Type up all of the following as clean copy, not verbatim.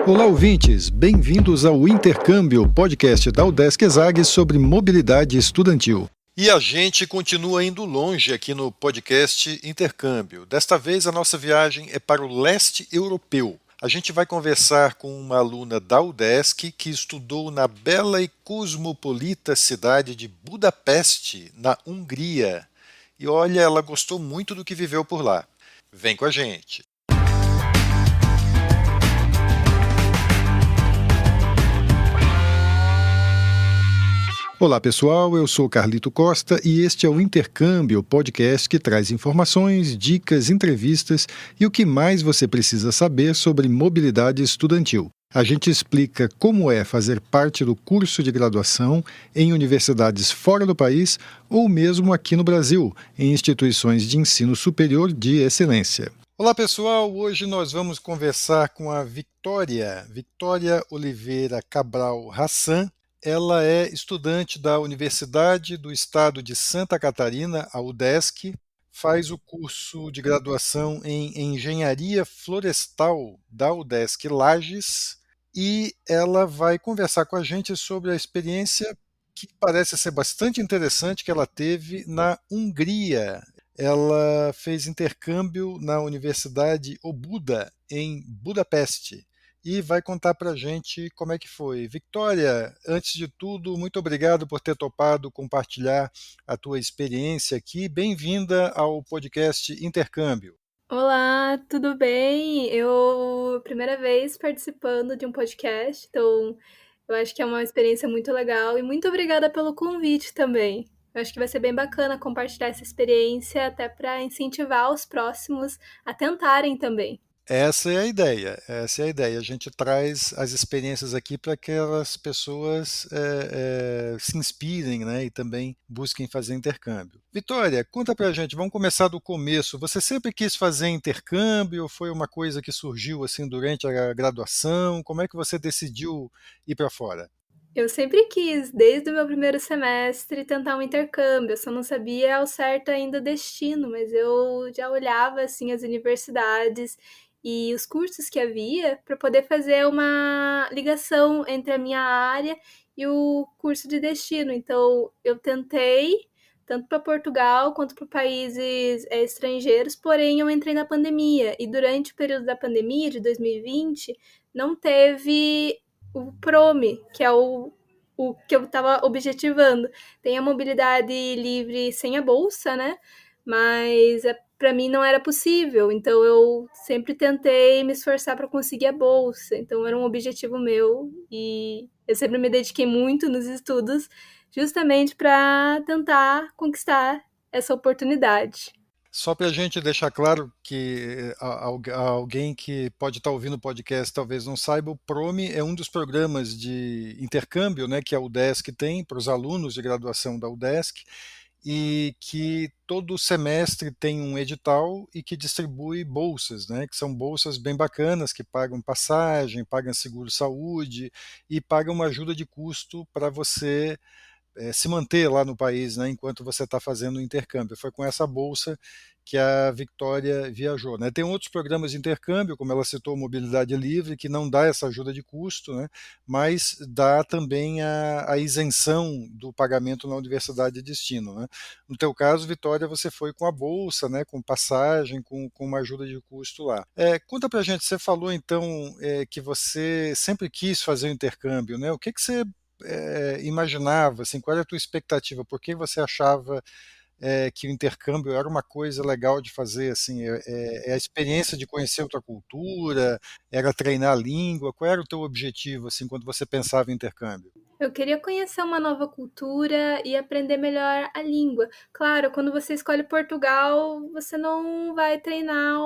Olá, ouvintes! Bem-vindos ao Intercâmbio, podcast da UDESC ESAG sobre mobilidade estudantil. E a gente continua indo longe aqui no podcast Intercâmbio. Desta vez a nossa viagem é para o leste europeu. A gente vai conversar com uma aluna da UDESC que estudou na bela e cosmopolita cidade de Budapeste, na Hungria. E olha, ela gostou muito do que viveu por lá. Vem com a gente! Olá pessoal, eu sou Carlito Costa e este é o Intercâmbio, podcast que traz informações, dicas, entrevistas e o que mais você precisa saber sobre mobilidade estudantil. A gente explica como é fazer parte do curso de graduação em universidades fora do país ou mesmo aqui no Brasil, em instituições de ensino superior de excelência. Olá pessoal, hoje nós vamos conversar com a Victoria Oliveira Cabral Hassan. Ela é estudante da Universidade do Estado de Santa Catarina, a UDESC, faz o curso de graduação em Engenharia Florestal da UDESC Lages e ela vai conversar com a gente sobre a experiência que parece ser bastante interessante que ela teve na Hungria. Ela fez intercâmbio na Universidade Óbuda, em Budapeste. E vai contar para a gente como é que foi. Victoria, antes de tudo, muito obrigado por ter topado compartilhar a tua experiência aqui. Bem-vinda ao podcast Intercâmbio. Olá, tudo bem? Primeira vez participando de um podcast, então eu acho que é uma experiência muito legal e muito obrigada pelo convite também. Eu acho que vai ser bem bacana compartilhar essa experiência até para incentivar os próximos a tentarem também. Essa é a ideia, A gente traz as experiências aqui para que as pessoas se inspirem, né, e também busquem fazer intercâmbio. Vitória, conta pra gente, vamos começar do começo. Você sempre quis fazer intercâmbio ou foi uma coisa que surgiu assim durante a graduação? Como é que você decidiu ir para fora? Eu sempre quis, desde o meu primeiro semestre, tentar um intercâmbio. Eu só não sabia ao certo ainda o destino, mas eu já olhava assim as universidades e os cursos que havia para poder fazer uma ligação entre a minha área e o curso de destino. Então, eu tentei tanto para Portugal quanto para países estrangeiros, porém eu entrei na pandemia e durante o período da pandemia de 2020 não teve o PROME, que é o que eu estava objetivando. Tem a mobilidade livre sem a bolsa, né? Mas para mim não era possível. Então eu sempre tentei me esforçar para conseguir a bolsa. Então era um objetivo meu e eu sempre me dediquei muito nos estudos, justamente para tentar conquistar essa oportunidade. Só para a gente deixar claro que alguém que pode estar ouvindo o podcast talvez não saiba, o PROME é um dos programas de intercâmbio, né, que a UDESC tem para os alunos de graduação da UDESC e que todo semestre tem um edital e que distribui bolsas, né, que são bolsas bem bacanas, que pagam passagem, pagam seguro-saúde e pagam uma ajuda de custo para você se manter lá no país, né, enquanto você está fazendo o intercâmbio. Foi com essa bolsa que a Victoria viajou, né? Tem outros programas de intercâmbio, como ela citou, Mobilidade Livre, que não dá essa ajuda de custo, né, mas dá também a isenção do pagamento na universidade de destino, né? No teu caso, Victoria, você foi com a bolsa, né, com passagem, com uma ajuda de custo lá. Conta pra gente, você falou então que você sempre quis fazer o intercâmbio, né? O que você imaginava, assim, qual era a tua expectativa? Por que você achava que o intercâmbio era uma coisa legal de fazer? Assim, a experiência de conhecer outra cultura, era treinar a língua? Qual era o teu objetivo, assim, quando você pensava em intercâmbio? Eu queria conhecer uma nova cultura e aprender melhor a língua. Claro, quando você escolhe Portugal, você não vai treinar,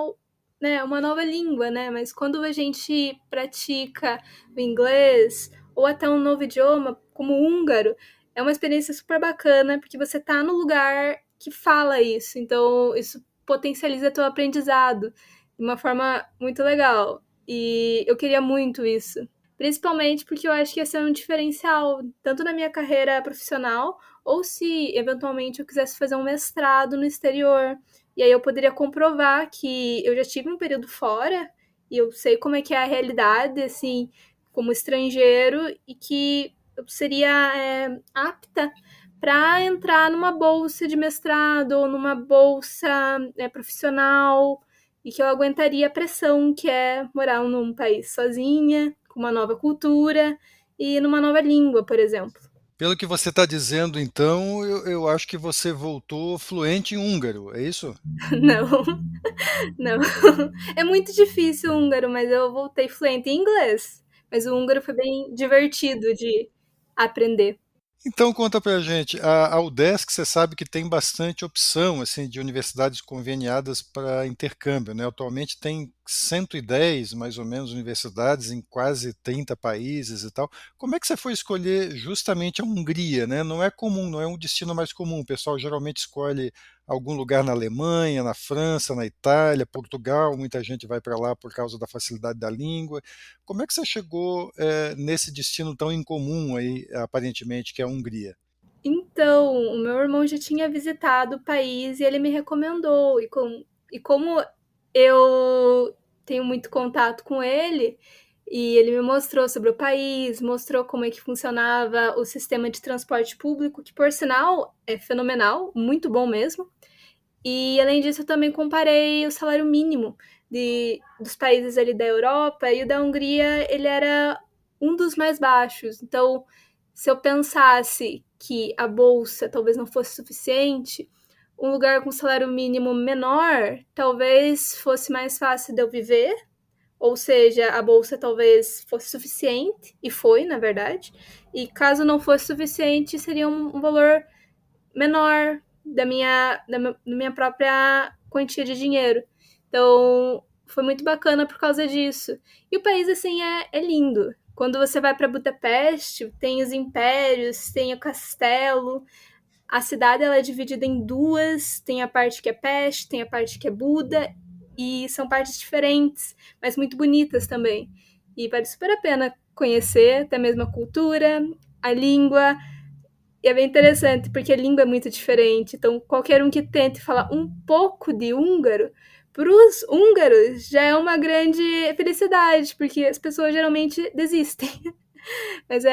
né, uma nova língua, né? Mas quando a gente pratica o inglês ou até um novo idioma, como o húngaro, é uma experiência super bacana, porque você está no lugar que fala isso. Então, isso potencializa teu aprendizado de uma forma muito legal. E eu queria muito isso. Principalmente porque eu acho que ia ser um diferencial, tanto na minha carreira profissional, ou se eventualmente eu quisesse fazer um mestrado no exterior. E aí eu poderia comprovar que eu já tive um período fora e eu sei como é que é a realidade, assim, como estrangeiro, e que eu seria apta para entrar numa bolsa de mestrado ou numa bolsa profissional, e que eu aguentaria a pressão que é morar num país sozinha, com uma nova cultura e numa nova língua, por exemplo. Pelo que você está dizendo, então, eu acho que você voltou fluente em húngaro, é isso? Não, não. É muito difícil o húngaro, mas eu voltei fluente em inglês. Mas o húngaro foi bem divertido de aprender. Então conta pra gente, a UDESC você sabe que tem bastante opção assim de universidades conveniadas para intercâmbio, né? Atualmente tem 110 mais ou menos universidades em quase 30 países e tal. Como é que você foi escolher justamente a Hungria, né? Não é comum, não é um destino mais comum. O pessoal geralmente escolhe algum lugar na Alemanha, na França, na Itália, Portugal, muita gente vai para lá por causa da facilidade da língua. Como é que você chegou nesse destino tão incomum aí, aparentemente, que é a Hungria? Então, o meu irmão já tinha visitado o país e ele me recomendou. E como eu tenho muito contato com ele, e ele me mostrou sobre o país, mostrou como é que funcionava o sistema de transporte público, que por sinal é fenomenal, muito bom mesmo. E além disso, eu também comparei o salário mínimo dos países ali da Europa, e o da Hungria ele era um dos mais baixos. Então, se eu pensasse que a bolsa talvez não fosse suficiente, um lugar com salário mínimo menor talvez fosse mais fácil de eu viver, ou seja, a bolsa talvez fosse suficiente, e foi, na verdade. E caso não fosse suficiente, seria um valor menor da minha própria quantia de dinheiro. Então, foi muito bacana por causa disso. E o país, assim, é lindo. Quando você vai para Budapeste, tem os impérios, tem o castelo. A cidade ela é dividida em duas: tem a parte que é Peste, tem a parte que é Buda, e são partes diferentes, mas muito bonitas também. E vale super a pena conhecer até mesmo a cultura, a língua, e é bem interessante, porque a língua é muito diferente. Então, qualquer um que tente falar um pouco de húngaro, para os húngaros já é uma grande felicidade, porque as pessoas geralmente desistem. Mas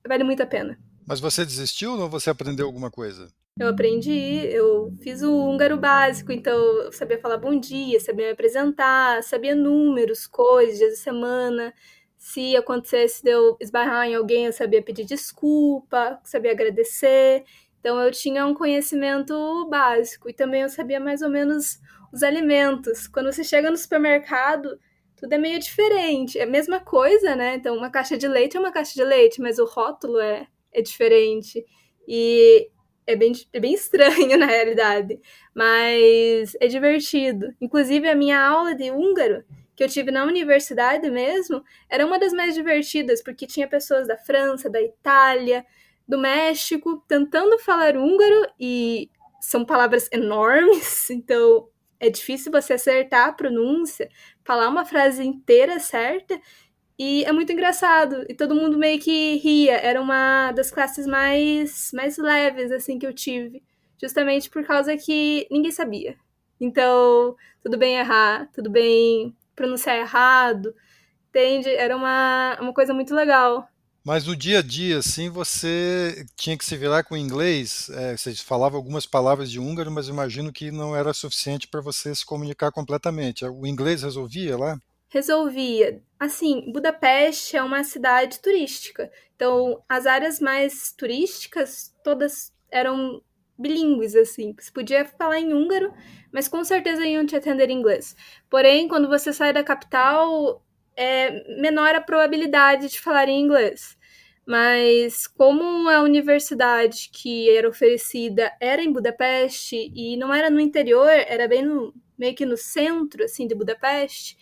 vale muito a pena. Mas você desistiu ou não você aprendeu alguma coisa? Eu aprendi, eu fiz o húngaro básico, então eu sabia falar bom dia, sabia me apresentar, sabia números, coisas, dias da semana. Se acontecesse de eu esbarrar em alguém, eu sabia pedir desculpa, sabia agradecer. Então eu tinha um conhecimento básico, e também eu sabia mais ou menos os alimentos. Quando você chega no supermercado, tudo é meio diferente. É a mesma coisa, né? Então uma caixa de leite é uma caixa de leite, mas o rótulo é diferente. E é bem estranho, na realidade, mas é divertido. Inclusive, a minha aula de húngaro, que eu tive na universidade mesmo, era uma das mais divertidas, porque tinha pessoas da França, da Itália, do México, tentando falar húngaro, e são palavras enormes, então é difícil você acertar a pronúncia, falar uma frase inteira certa, e é muito engraçado. E todo mundo meio que ria. Era uma das classes mais leves, assim, que eu tive. Justamente por causa que ninguém sabia. Então, tudo bem errar, tudo bem pronunciar errado, entende? Era uma coisa muito legal. Mas no dia a dia, assim, você tinha que se virar com o inglês. Você falava algumas palavras de húngaro, mas imagino que não era suficiente para você se comunicar completamente. O inglês resolvia lá? Resolvia. Assim, Budapeste é uma cidade turística. Então, as áreas mais turísticas todas eram bilíngues, assim. Você podia falar em húngaro, mas com certeza iam te atender em inglês. Porém, quando você sai da capital, é menor a probabilidade de falar em inglês. Mas como a universidade que era oferecida era em Budapeste e não era no interior, era bem meio que no centro, assim, de Budapeste,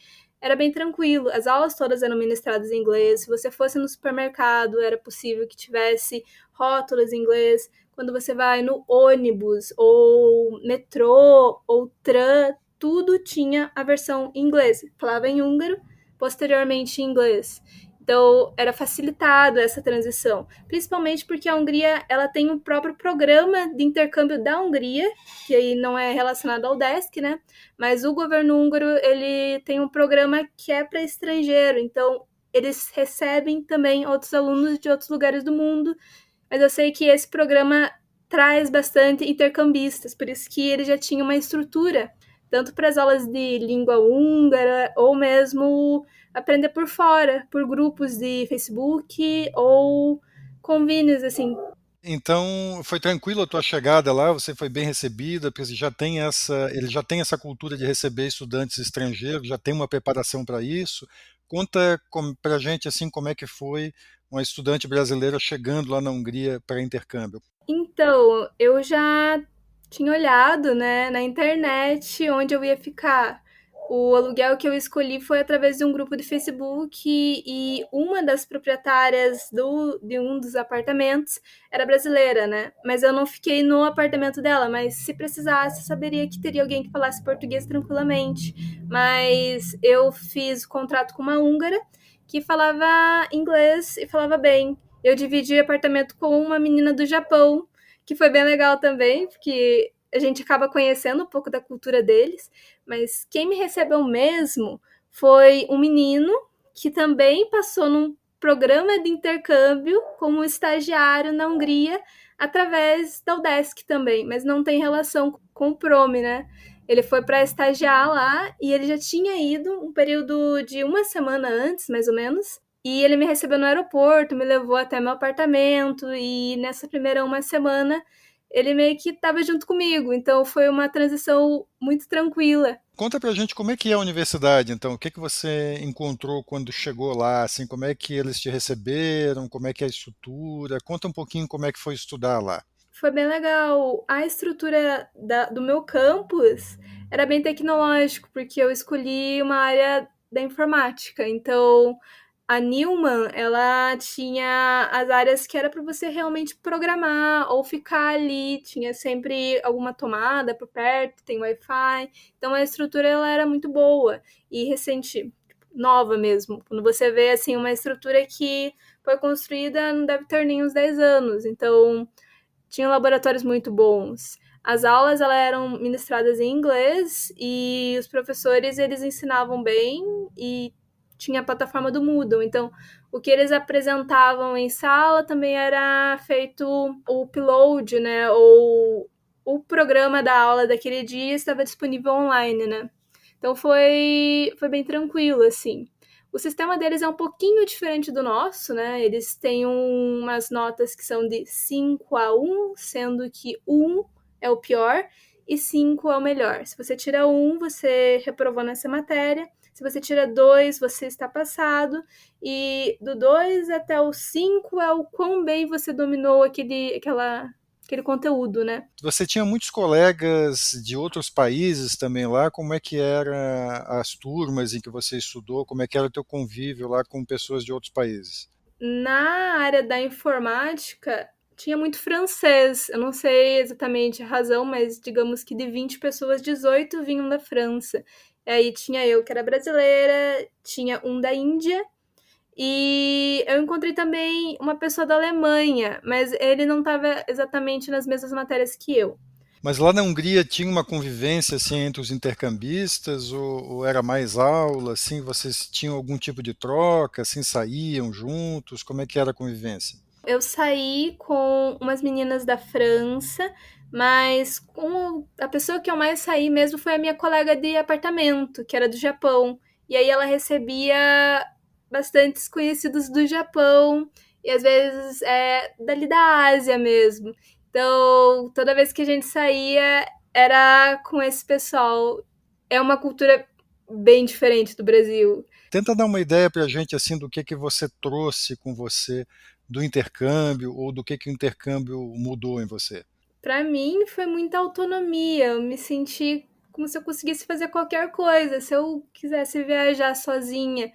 era bem tranquilo. As aulas todas eram ministradas em inglês. Se você fosse no supermercado, era possível que tivesse rótulos em inglês. Quando você vai no ônibus, ou metrô, ou tram, tudo tinha a versão em inglês. Falava em húngaro, posteriormente em inglês. Então, era facilitado essa transição, principalmente porque a Hungria ela tem um próprio programa de intercâmbio da Hungria, que aí não é relacionado ao UDESC, né? Mas o governo húngaro ele tem um programa que é para estrangeiro, então eles recebem também outros alunos de outros lugares do mundo, mas eu sei que esse programa traz bastante intercambistas, por isso que ele já tinha uma estrutura, tanto para as aulas de língua húngara, ou mesmo aprender por fora, por grupos de Facebook ou convênios, assim. Então, foi tranquilo a tua chegada lá, você foi bem recebida, porque ele já tem essa cultura de receber estudantes estrangeiros, já tem uma preparação para isso. Conta para a gente assim como é que foi uma estudante brasileira chegando lá na Hungria para intercâmbio. Então, eu já tinha olhado, né, na internet onde eu ia ficar. O aluguel que eu escolhi foi através de um grupo de Facebook e uma das proprietárias de um dos apartamentos era brasileira, né? Mas eu não fiquei no apartamento dela, mas se precisasse, eu saberia que teria alguém que falasse português tranquilamente. Mas eu fiz o contrato com uma húngara que falava inglês e falava bem. Eu dividi apartamento com uma menina do Japão, que foi bem legal também, porque a gente acaba conhecendo um pouco da cultura deles. Mas quem me recebeu mesmo foi um menino que também passou num programa de intercâmbio como estagiário na Hungria através da UDESC também, mas não tem relação com o Prome, né? Ele foi para estagiar lá e ele já tinha ido um período de uma semana antes, mais ou menos, e ele me recebeu no aeroporto, me levou até meu apartamento e nessa primeira uma semana ele meio que estava junto comigo, então foi uma transição muito tranquila. Conta pra gente como é que é a universidade, então, o que que você encontrou quando chegou lá, assim, como é que eles te receberam, como é que é a estrutura, conta um pouquinho como é que foi estudar lá. Foi bem legal. A estrutura do meu campus era bem tecnológico, porque eu escolhi uma área da informática. Então, a Newman, ela tinha as áreas que era para você realmente programar ou ficar ali. Tinha sempre alguma tomada por perto, tem Wi-Fi. Então, a estrutura ela era muito boa e recente, nova mesmo. Quando você vê assim uma estrutura que foi construída, não deve ter nem uns 10 anos. Então, tinham laboratórios muito bons. As aulas elas eram ministradas em inglês e os professores eles ensinavam bem e tinha a plataforma do Moodle. Então, o que eles apresentavam em sala também era feito o upload, né? Ou o programa da aula daquele dia estava disponível online, né? Então foi bem tranquilo, assim. O sistema deles é um pouquinho diferente do nosso, né? Eles têm umas notas que são de 5 a 1, sendo que 1 é o pior e 5 é o melhor. Se você tira 1, você reprovou nessa matéria. Se você tira 2, você está passado. E do 2 até o 5 é o quão bem você dominou aquele conteúdo, né? Você tinha muitos colegas de outros países também lá, como é que era as turmas em que você estudou, como é que era o teu convívio lá com pessoas de outros países? Na área da informática, tinha muito francês. Eu não sei exatamente a razão, mas digamos que de 20 pessoas, 18 vinham da França. E aí tinha eu que era brasileira, tinha um da Índia e eu encontrei também uma pessoa da Alemanha, mas ele não estava exatamente nas mesmas matérias que eu. Mas lá na Hungria tinha uma convivência assim entre os intercambistas ou era mais aula, assim, vocês tinham algum tipo de troca, assim, saíam juntos, como é que era a convivência? Eu saí com umas meninas da França, mas com a pessoa que eu mais saí mesmo foi a minha colega de apartamento, que era do Japão. E aí ela recebia bastantes conhecidos do Japão e às vezes dali da Ásia mesmo. Então, toda vez que a gente saía era com esse pessoal. É uma cultura bem diferente do Brasil. Tenta dar uma ideia para a gente assim do que você trouxe com você do intercâmbio ou do que o intercâmbio mudou em você. Para mim foi muita autonomia. Eu me senti como se eu conseguisse fazer qualquer coisa. Se eu quisesse viajar sozinha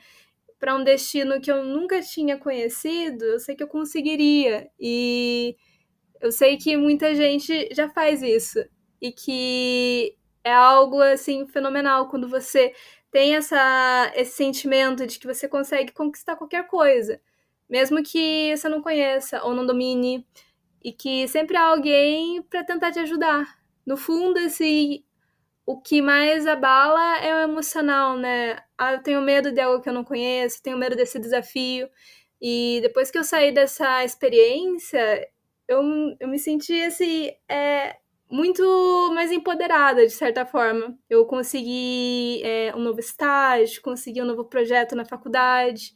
para um destino que eu nunca tinha conhecido, eu sei que eu conseguiria. E eu sei que muita gente já faz isso e que é algo assim fenomenal quando você tem esse sentimento de que você consegue conquistar qualquer coisa, mesmo que você não conheça ou não domine, e que sempre há alguém para tentar te ajudar. No fundo, o que mais abala é o emocional, né? Ah, eu tenho medo de algo que eu não conheço, tenho medo desse desafio. E depois que eu saí dessa experiência, eu, eu me senti assim, muito mais empoderada, de certa forma. Eu consegui um novo estágio, consegui um novo projeto na faculdade.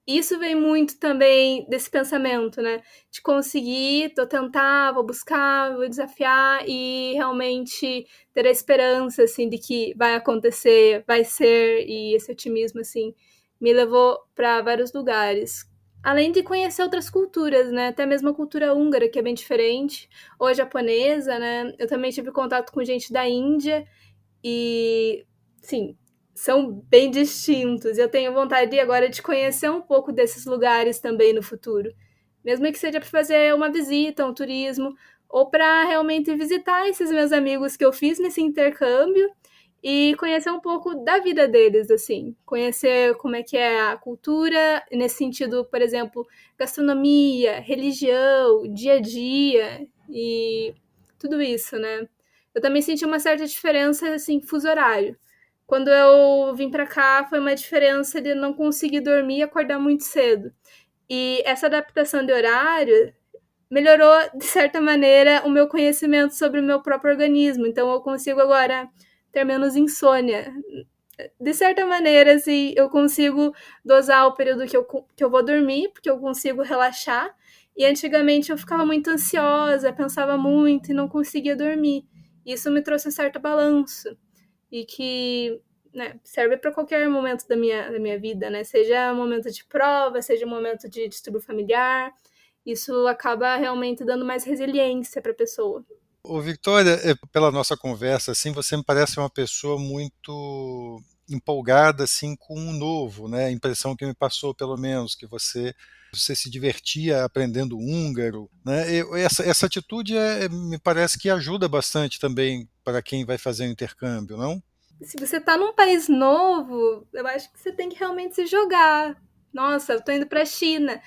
Isso vem muito também desse pensamento, né? De conseguir, vou tentar, vou buscar, vou desafiar e realmente ter a esperança, assim, de que vai acontecer, vai ser, e esse otimismo, assim, me levou para vários lugares. Além de conhecer outras culturas, né? Até mesmo a cultura húngara, que é bem diferente, ou a japonesa, né? Eu também tive contato com gente da Índia e, sim, são bem distintos. Eu tenho vontade agora de conhecer um pouco desses lugares também no futuro. Mesmo que seja para fazer uma visita, um turismo, ou para realmente visitar esses meus amigos que eu fiz nesse intercâmbio e conhecer um pouco da vida deles, assim. Conhecer como é que é a cultura, nesse sentido, por exemplo, gastronomia, religião, dia a dia e tudo isso, né? Eu também senti uma certa diferença, assim, fuso horário. Quando eu vim para cá, foi uma diferença de não conseguir dormir e acordar muito cedo. E essa adaptação de horário melhorou, de certa maneira, o meu conhecimento sobre o meu próprio organismo. Então, eu consigo agora ter menos insônia. De certa maneira, assim, eu consigo dosar o período que eu vou dormir, porque eu consigo relaxar. E antigamente eu ficava muito ansiosa, pensava muito e não conseguia dormir. Isso me trouxe um certo balanço e que, né, serve para qualquer momento da minha vida, né? Seja um momento de prova, seja um momento de distúrbio familiar. Isso acaba realmente dando mais resiliência para a pessoa. Ô, Victoria, pela nossa conversa, assim, você me parece uma pessoa muito empolgada assim com o novo, né? A impressão que me passou, pelo menos, que você se divertia aprendendo húngaro, né? Essa atitude me parece que ajuda bastante também para quem vai fazer o intercâmbio, não? Se você está num país novo, eu acho que você tem que realmente se jogar. Nossa, eu tô indo para a China.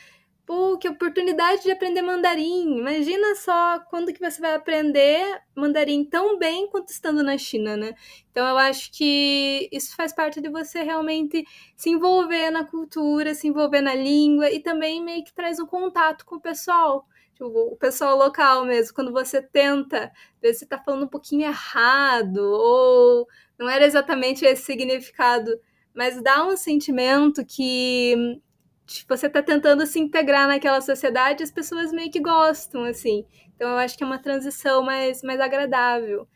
Pô, que oportunidade de aprender mandarim. Imagina só quando que você vai aprender mandarim tão bem quanto estando na China, né? Então eu acho que isso faz parte de você realmente se envolver na cultura, se envolver na língua e também meio que traz um contato com o pessoal. Tipo, o pessoal local mesmo, quando você tenta ver se tá falando um pouquinho errado ou não era exatamente esse significado, mas dá um sentimento que você está tentando se integrar naquela sociedade, as pessoas meio que gostam, assim. Então eu acho que é uma transição mais agradável.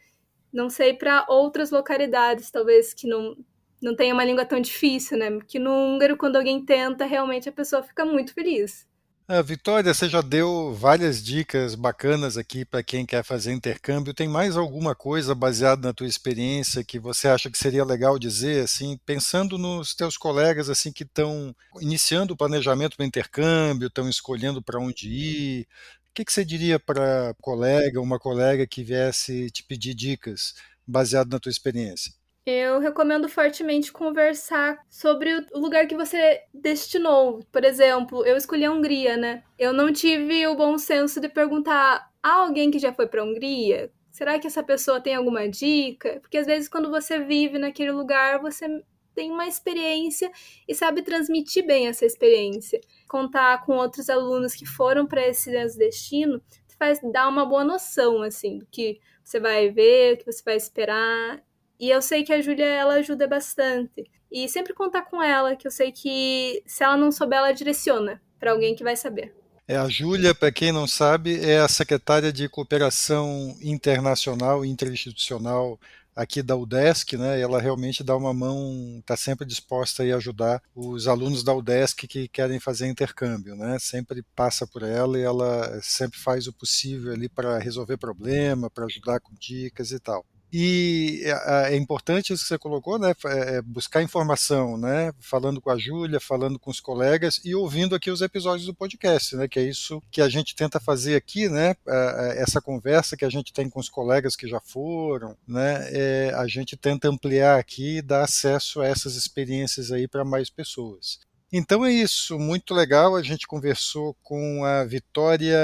Não sei para outras localidades, talvez que não tenha uma língua tão difícil, né? Porque no húngaro, quando alguém tenta, realmente a pessoa fica muito feliz. Vitória, você já deu várias dicas bacanas aqui para quem quer fazer intercâmbio. Tem mais alguma coisa baseada na tua experiência que você acha que seria legal dizer, assim, pensando nos teus colegas assim que estão iniciando o planejamento do intercâmbio, estão escolhendo para onde ir? O que você diria para colega, uma colega que viesse te pedir dicas baseado na tua experiência? Eu recomendo fortemente conversar sobre o lugar que você destinou. Por exemplo, eu escolhi a Hungria, né? Eu não tive o bom senso de perguntar a alguém que já foi para a Hungria. Será que essa pessoa tem alguma dica? Porque às vezes quando você vive naquele lugar, você tem uma experiência e sabe transmitir bem essa experiência. Contar com outros alunos que foram para esse destino faz dar uma boa noção assim do que você vai ver, o que você vai esperar. E eu sei que a Júlia, ela ajuda bastante. E sempre contar com ela, que eu sei que se ela não souber, ela direciona para alguém que vai saber. A Júlia, para quem não sabe, é a secretária de Cooperação Internacional e Interinstitucional aqui da UDESC, né? E ela realmente dá uma mão, está sempre disposta a ajudar os alunos da UDESC que querem fazer intercâmbio, né? Sempre passa por ela e ela sempre faz o possível ali para resolver problema, para ajudar com dicas e tal. E é importante isso que você colocou, né? Buscar informação, né? Falando com a Júlia, falando com os colegas e ouvindo aqui os episódios do podcast, né? Que é isso que a gente tenta fazer aqui, né? Essa conversa que a gente tem com os colegas que já foram, né? A gente tenta ampliar aqui e dar acesso a essas experiências aí para mais pessoas. Então é isso, muito legal. A gente conversou com a Vitória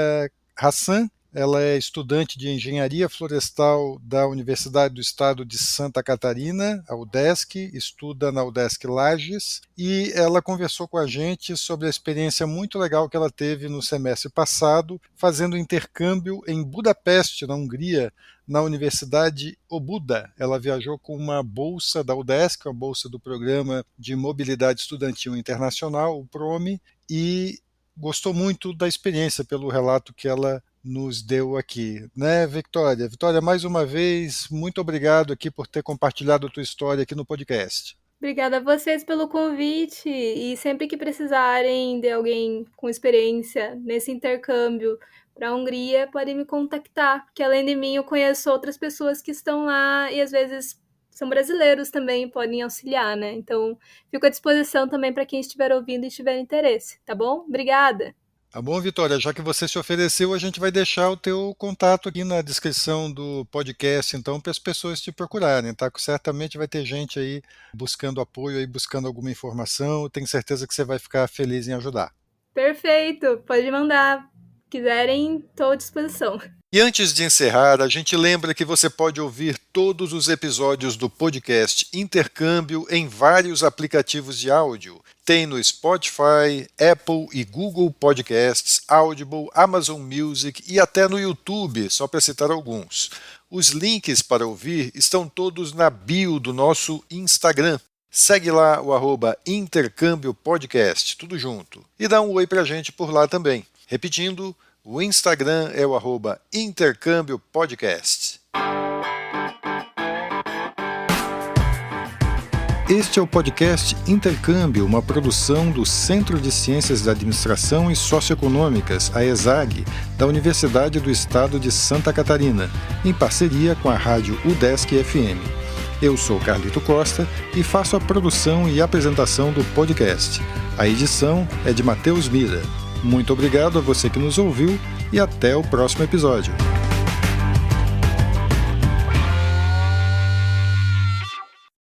Hassan. Ela é estudante de Engenharia Florestal da Universidade do Estado de Santa Catarina, a UDESC, estuda na UDESC Lages, e ela conversou com a gente sobre a experiência muito legal que ela teve no semestre passado, fazendo intercâmbio em Budapeste, na Hungria, na Universidade Obuda. Ela viajou com uma bolsa da UDESC, uma bolsa do Programa de Mobilidade Estudantil Internacional, o PROME, e gostou muito da experiência pelo relato que ela nos deu aqui, né, Vitória? Vitória, mais uma vez, muito obrigado aqui por ter compartilhado a tua história aqui no podcast. Obrigada a vocês pelo convite e sempre que precisarem de alguém com experiência nesse intercâmbio para a Hungria, podem me contactar, porque além de mim eu conheço outras pessoas que estão lá e às vezes são brasileiros também e podem auxiliar, né? Então, fico à disposição também para quem estiver ouvindo e tiver interesse, tá bom? Obrigada! Tá bom, Vitória? Já que você se ofereceu, a gente vai deixar o teu contato aqui na descrição do podcast, então, para as pessoas te procurarem, tá? Que certamente vai ter gente aí buscando apoio, aí buscando alguma informação. Eu tenho certeza que você vai ficar feliz em ajudar. Perfeito! Pode mandar. Quiserem, estou à disposição. E antes de encerrar, a gente lembra que você pode ouvir todos os episódios do podcast Intercâmbio em vários aplicativos de áudio. Tem no Spotify, Apple e Google Podcasts, Audible, Amazon Music e até no YouTube, só para citar alguns. Os links para ouvir estão todos na bio do nosso Instagram. Segue lá o @Intercâmbio Podcast, tudo junto. E dá um oi pra gente por lá também. Repetindo, o Instagram é o @Intercâmbio Podcast. Este é o podcast Intercâmbio, uma produção do Centro de Ciências da Administração e Socioeconômicas, a ESAG, da Universidade do Estado de Santa Catarina, em parceria com a rádio UDESC FM. Eu sou Carlito Costa e faço a produção e apresentação do podcast. A edição é de Matheus Mira. Muito obrigado a você que nos ouviu e até o próximo episódio.